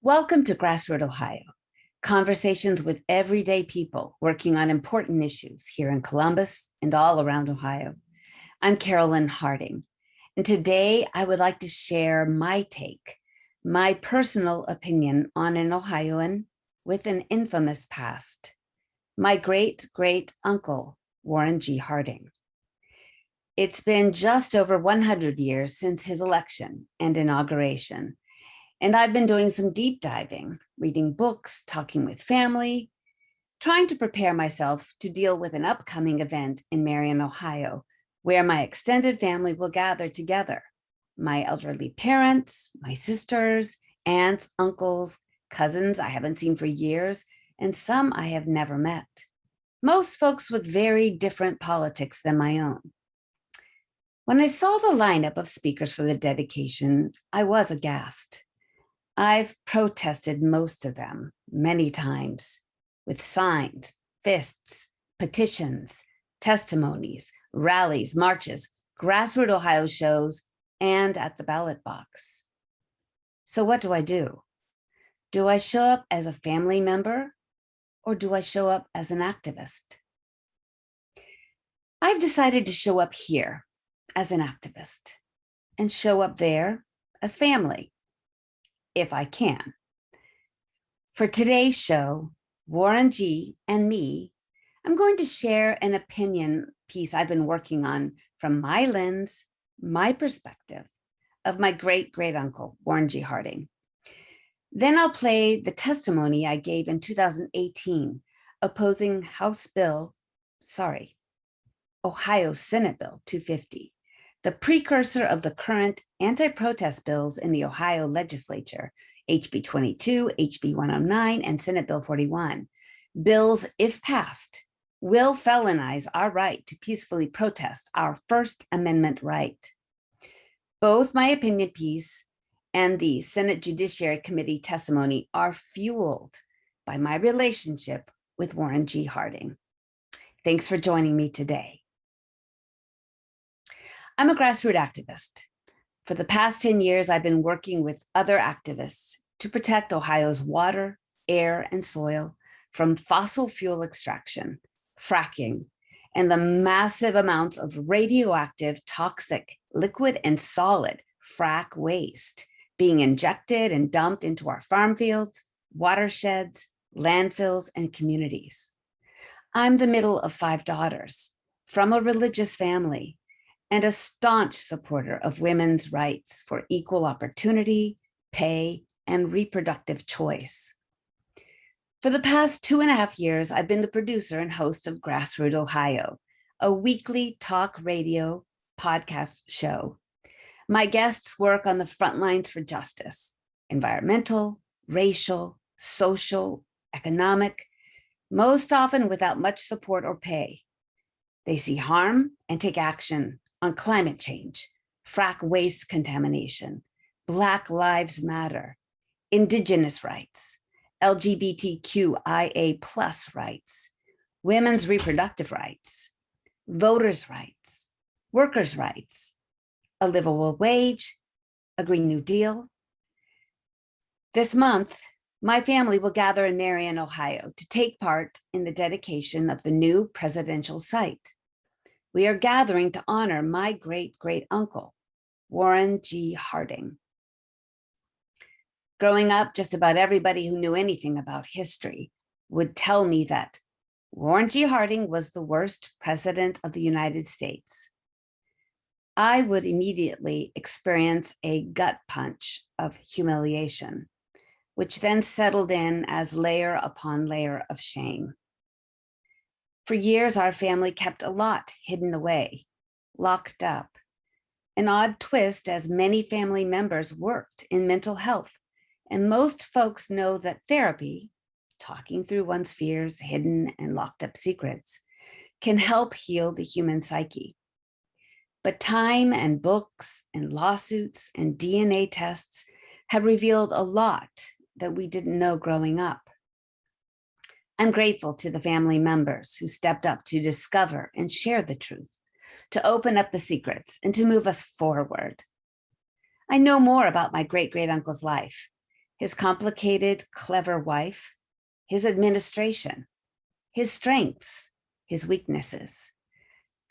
Welcome to GrassRoot Ohio, conversations with everyday people working on important issues here in Columbus and all around Ohio. I'm Carolyn Harding, and today I would like to share my take, my personal opinion on an Ohioan with an infamous past, my great-great-uncle, Warren G. Harding. It's been just over 100 years since his election and inauguration, and I've been doing some deep diving, reading books, talking with family, trying to prepare myself to deal with an upcoming event in Marion, Ohio, where my extended family will gather together. My elderly parents, my sisters, aunts, uncles, cousins I haven't seen for years, and some I have never met. Most folks with very different politics than my own. When I saw the lineup of speakers for the dedication, I was aghast. I've protested most of them many times with signs, fists, petitions, testimonies, rallies, marches, GrassRoot Ohio shows, and at the ballot box. So what do? Do I show up as a family member or do I show up as an activist? I've decided to show up here as an activist and show up there as family, if I can. For today's show, Warren G. and me, I'm going to share an opinion piece I've been working on from my lens, my perspective of my great-great-uncle, Warren G. Harding. Then I'll play the testimony I gave in 2018, opposing Ohio Senate Bill 250, the precursor of the current anti-protest bills in the Ohio legislature, HB 22, HB 109, and Senate Bill 41. Bills, if passed, will felonize our right to peacefully protest, our First Amendment right. Both my opinion piece and the Senate Judiciary Committee testimony are fueled by my relationship with Warren G. Harding. Thanks for joining me today. I'm a grassroots activist. For the past 10 years, I've been working with other activists to protect Ohio's water, air, and soil from fossil fuel extraction, fracking, and the massive amounts of radioactive, toxic, liquid, and solid frack waste being injected and dumped into our farm fields, watersheds, landfills, and communities. I'm the middle of 5 daughters from a religious family and a staunch supporter of women's rights for equal opportunity, pay, and reproductive choice. For the past 2.5 years, I've been the producer and host of GrassRoot Ohio, a weekly talk radio podcast show. My guests work on the front lines for justice, environmental, racial, social, economic, most often without much support or pay. They see harm and take action on climate change, frack waste contamination, Black Lives Matter, Indigenous rights, LGBTQIA+ rights, women's reproductive rights, voters' rights, workers' rights, a livable wage, a Green New Deal. This month, my family will gather in Marion, Ohio to take part in the dedication of the new presidential site. We are gathering to honor my great-great-uncle, Warren G. Harding. Growing up, just about everybody who knew anything about history would tell me that Warren G. Harding was the worst president of the United States. I would immediately experience a gut punch of humiliation, which then settled in as layer upon layer of shame. For years, our family kept a lot hidden away, locked up. An odd twist, as many family members worked in mental health, and most folks know that therapy, talking through one's fears, hidden and locked up secrets, can help heal the human psyche. But time and books and lawsuits and DNA tests have revealed a lot that we didn't know growing up. I'm grateful to the family members who stepped up to discover and share the truth, to open up the secrets and to move us forward. I know more about my great-great-uncle's life his complicated, clever wife, his administration, his strengths, his weaknesses.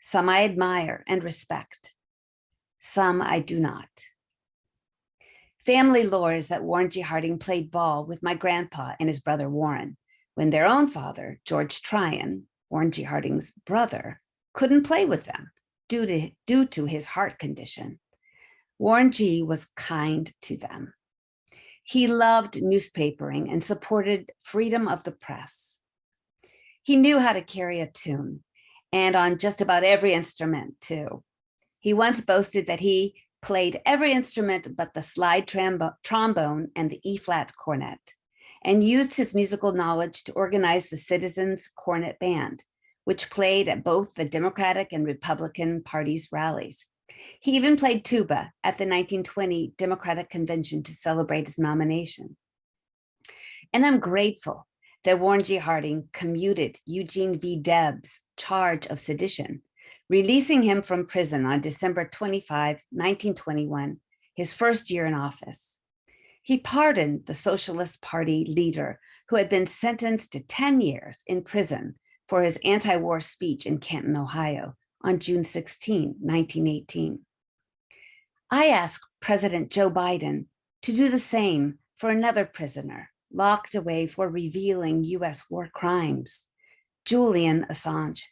Some I admire and respect. Some I do not. Family lore is that Warren G. Harding played ball with my grandpa and his brother Warren, when their own father, George Tryon, Warren G. Harding's brother, couldn't play with them due to his heart condition. Warren G. was kind to them. He loved newspapering and supported freedom of the press. He knew how to carry a tune, and on just about every instrument, too. He once boasted that he played every instrument but the slide trombone and the E-flat cornet, and used his musical knowledge to organize the Citizens Cornet Band, which played at both the Democratic and Republican parties' rallies. He even played tuba at the 1920 Democratic Convention to celebrate his nomination. And I'm grateful that Warren G. Harding commuted Eugene V. Debs' charge of sedition, releasing him from prison on December 25, 1921, his first year in office. He pardoned the Socialist Party leader who had been sentenced to 10 years in prison for his anti-war speech in Canton, Ohio on June 16, 1918. I asked President Joe Biden to do the same for another prisoner locked away for revealing US war crimes, Julian Assange.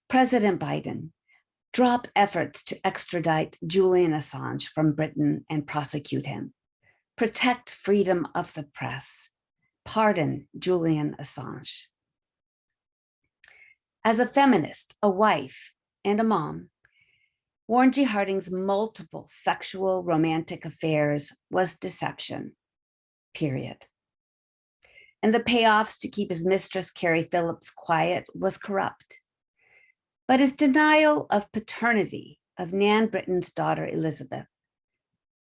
President Biden, drop efforts to extradite Julian Assange from Britain and prosecute him. Protect freedom of the press. Pardon Julian Assange. As a feminist, a wife, and a mom, Warren G. Harding's multiple sexual romantic affairs was deception, period. And the payoffs to keep his mistress, Carrie Phillips, quiet was corrupt. But his denial of paternity of Nan Britton's daughter, Elizabeth,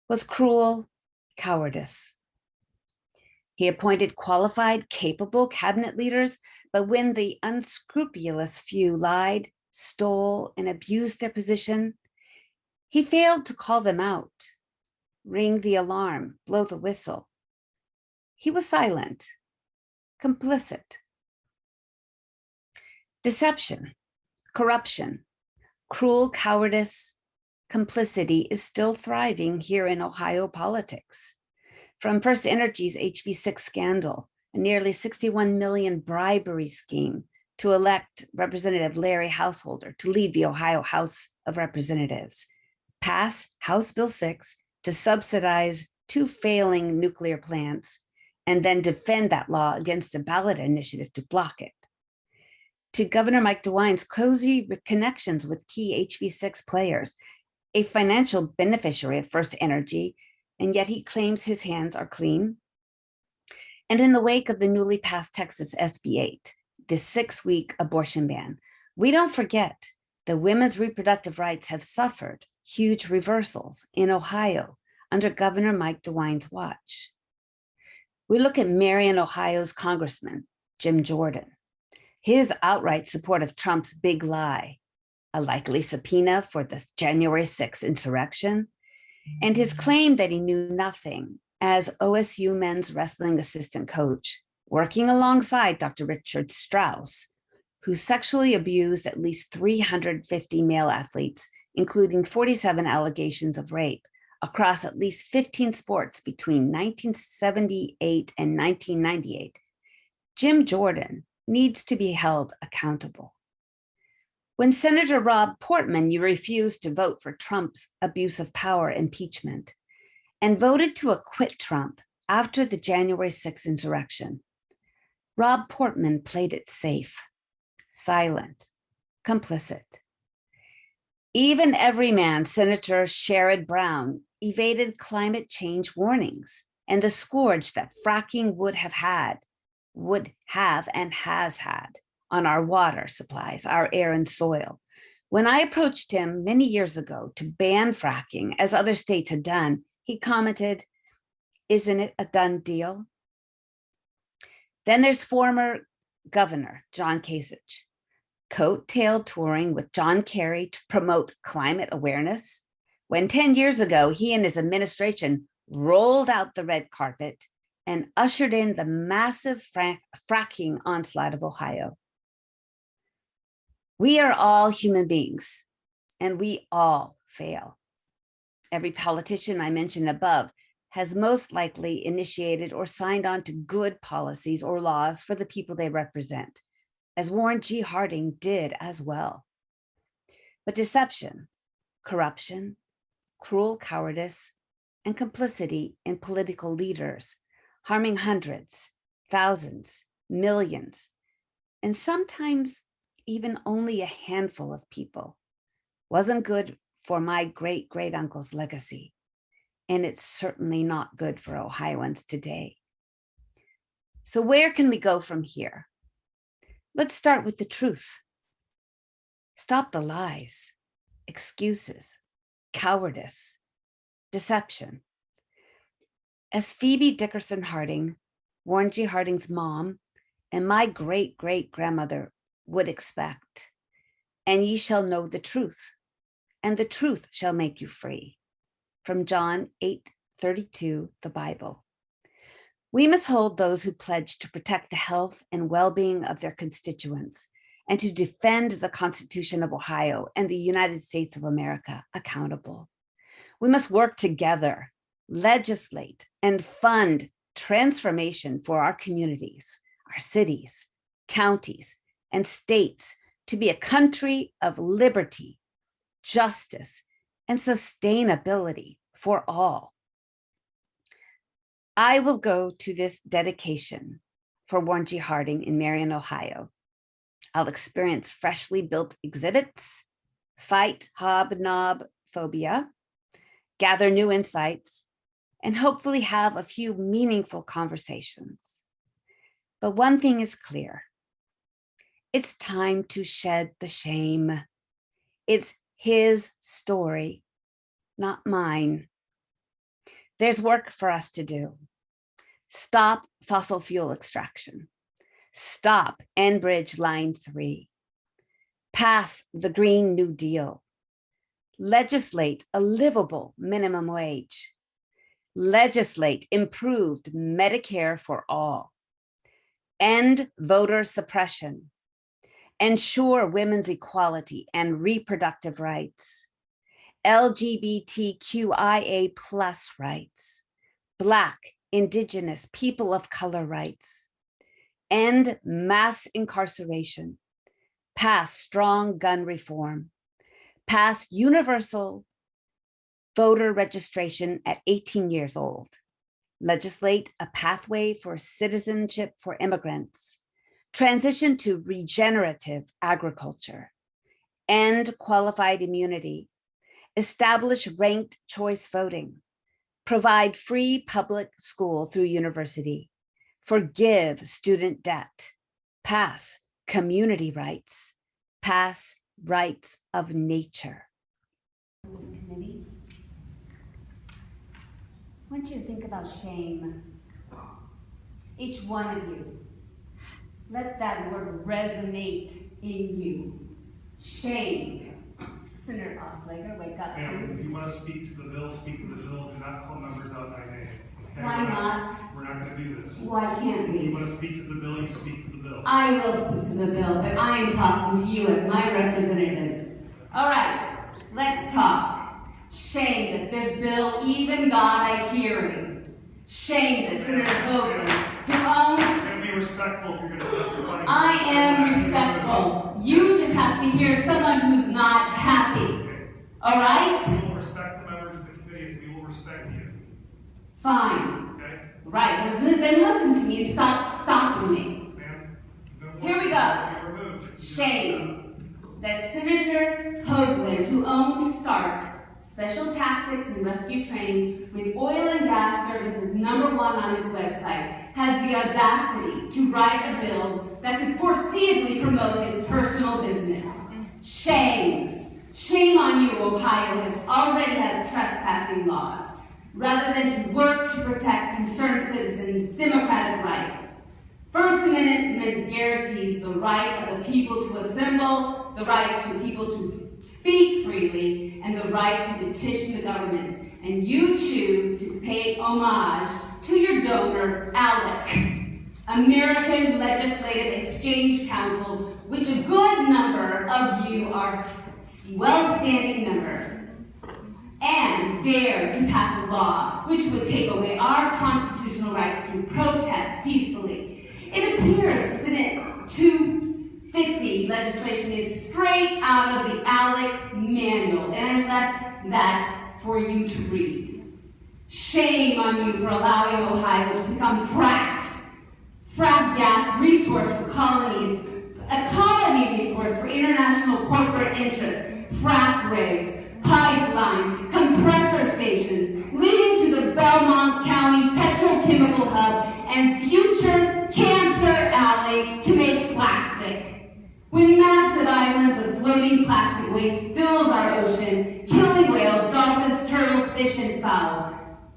was cruel cowardice. He appointed qualified, capable cabinet leaders, but when the unscrupulous few lied, stole, and abused their position, he failed to call them out, ring the alarm, blow the whistle. He was silent, complicit. Deception, corruption, cruel cowardice, complicity is still thriving here in Ohio politics. From First Energy's HB6 scandal, a nearly $61 million bribery scheme to elect Representative Larry Householder to lead the Ohio House of Representatives, pass House Bill 6 to subsidize 2 failing nuclear plants, and then defend that law against a ballot initiative to block it. To Governor Mike DeWine's cozy connections with key HB6 players, a financial beneficiary of First Energy, and yet he claims his hands are clean. And in the wake of the newly passed Texas SB 8, the 6-week abortion ban, we don't forget that women's reproductive rights have suffered huge reversals in Ohio under Governor Mike DeWine's watch. We look at Marion, Ohio's Congressman, Jim Jordan, his outright support of Trump's big lie, a likely subpoena for the January 6th insurrection, and his claim that he knew nothing as OSU men's wrestling assistant coach, working alongside Dr. Richard Strauss, who sexually abused at least 350 male athletes, including 47 allegations of rape across at least 15 sports between 1978 and 1998. Jim Jordan needs to be held accountable. When Senator Rob Portman refused to vote for Trump's abuse of power impeachment and voted to acquit Trump after the January 6th insurrection, Rob Portman played it safe, silent, complicit. Even everyman Senator Sherrod Brown evaded climate change warnings and the scourge that fracking would have and has had on our water supplies, our air and soil. When I approached him many years ago to ban fracking, as other states had done, he commented, "Isn't it a done deal?" Then there's former Governor John Kasich, coat-tailed touring with John Kerry to promote climate awareness, when 10 years ago, he and his administration rolled out the red carpet and ushered in the massive fracking onslaught of Ohio. We are all human beings, and we all fail. Every politician I mentioned above has most likely initiated or signed on to good policies or laws for the people they represent, as Warren G. Harding did as well. But deception, corruption, cruel cowardice, and complicity in political leaders, harming hundreds, thousands, millions, and sometimes even only a handful of people, wasn't good for my great-great-uncle's legacy, and it's certainly not good for Ohioans today. So where can we go from here? Let's start with the truth. Stop the lies, excuses, cowardice, deception. As Phoebe Dickerson Harding, Warren G. Harding's mom, and my great-great-grandmother would expect, and ye shall know the truth, and the truth shall make you free. From John 8:32, the Bible. We must hold those who pledge to protect the health and well-being of their constituents and to defend the Constitution of Ohio and the United States of America accountable. We must work together, legislate, and fund transformation for our communities, our cities, counties, and states to be a country of liberty, justice, and sustainability for all. I will go to this dedication for Warren G. Harding in Marion, Ohio. I'll experience freshly built exhibits, fight hobnob phobia, gather new insights, and hopefully have a few meaningful conversations. But one thing is clear. It's time to shed the shame. It's his story, not mine. There's work for us to do. Stop fossil fuel extraction. Stop Enbridge Line 3. Pass the Green New Deal. Legislate a livable minimum wage. Legislate improved Medicare for all. End voter suppression. Ensure women's equality and reproductive rights. LGBTQIA+ rights. Black, Indigenous, people of color rights. End mass incarceration. Pass strong gun reform. Pass universal voter registration at 18 years old. Legislate a pathway for citizenship for immigrants. Transition to regenerative agriculture. End qualified immunity. Establish ranked choice voting. Provide free public school through university. Forgive student debt. Pass community rights. Pass rights of nature. This committee, I want you to think about shame. Each one of you, let that word resonate in you. Shame. Senator Oslager, wake up, please. If you want to speak to the bill, speak to the bill. Do not call members out by name. Okay? Why not? We're not going to do this. Why can't we? If you want to speak to the bill, you speak to the bill. I will speak to the bill, but I am talking to you as my representatives. All right, let's talk. Shame that this bill even got a hearing. Shame that Senator Hogan, who owns... You be respectful if you're going to testify. I am respectful. You just have to hear someone who's not happy. All right? We will respect the members of the committee. We will respect you. Fine. Okay? Right. Well, then listen to me and stop stopping me. Ma'am, Here we go. be removed. Shame that Senator Hoagland, who owns START, Special Tactics and Rescue Training, with oil and gas services #1 on his website, has the audacity to write a bill that could foreseeably promote his personal business. Shame. Shame on you, Ohio already has trespassing laws, rather than to work to protect concerned citizens' democratic rights. First Amendment guarantees the right of the people to assemble, the right to people to speak freely, and the right to petition the government. And you choose to pay homage to your donor, ALEC, American Legislative Exchange Council, which a good number of you are well-standing members, and dare to pass a law which would take away our constitutional rights to protest peacefully. It appears Senate 250 legislation is straight out of the ALEC manual, and I left that for you to read. Shame on you for allowing Ohio to become fracked gas resource for colonies, a colony resource for international corporate interests, frack rigs, pipelines, compressor stations, leading to the Belmont County petrochemical hub and future Cancer Alley to make plastic. When massive islands of floating plastic waste fills our ocean, killing whales, dolphins, turtles, fish, and fowl.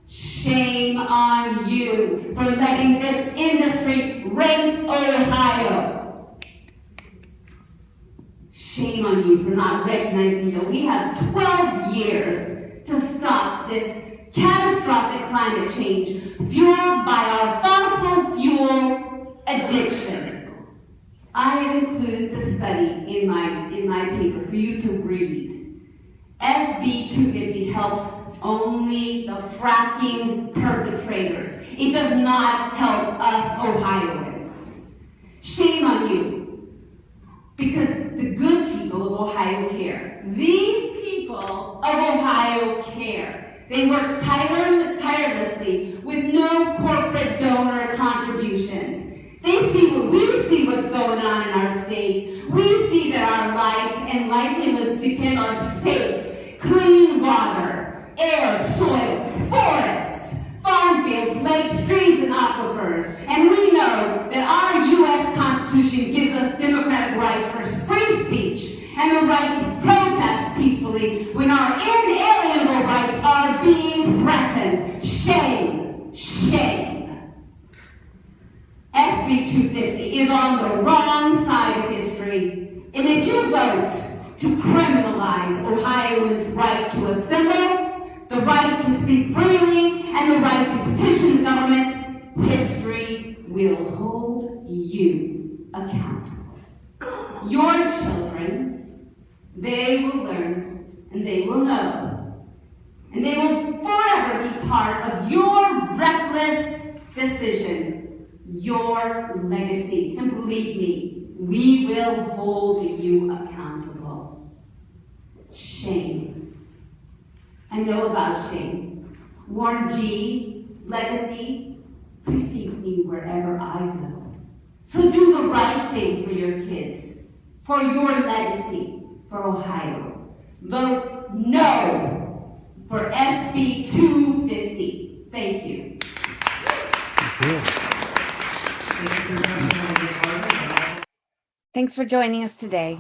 Shame on you for letting this industry rape Ohio. Shame on you for not recognizing that we have 12 years to stop this catastrophic climate change fueled by our fossil fuel addiction. I have included the study in my paper for you to read. SB 250 helps only the fracking perpetrators. It does not help us Ohioans. Shame on you, because the good people of Ohio care. These people of Ohio care. They work tirelessly with no corporate donor contributions. They see what's going on in our state. We see that our lives and livelihoods depend on safe, clean water, air, soil, forests, farm fields, lakes, streams, and aquifers. And we know that our U.S. Constitution gives us democratic rights for free speech and the right to protest peacefully when our inalienable rights are being threatened. Shame, shame. SB 250 is on the wrong side of history. And if you vote to criminalize Ohioans' right to assemble, the right to speak freely, and the right to petition the government, history will hold you accountable. Your children, they will learn, and they will know, and they will forever be part of your reckless decision, your legacy. And believe me, we will hold you accountable. Shame. I know about shame. Warren G. legacy precedes me wherever I go. So do the right thing for your kids, for your legacy, for Ohio. Vote no for SB 250. Thank you. Thanks for joining us today.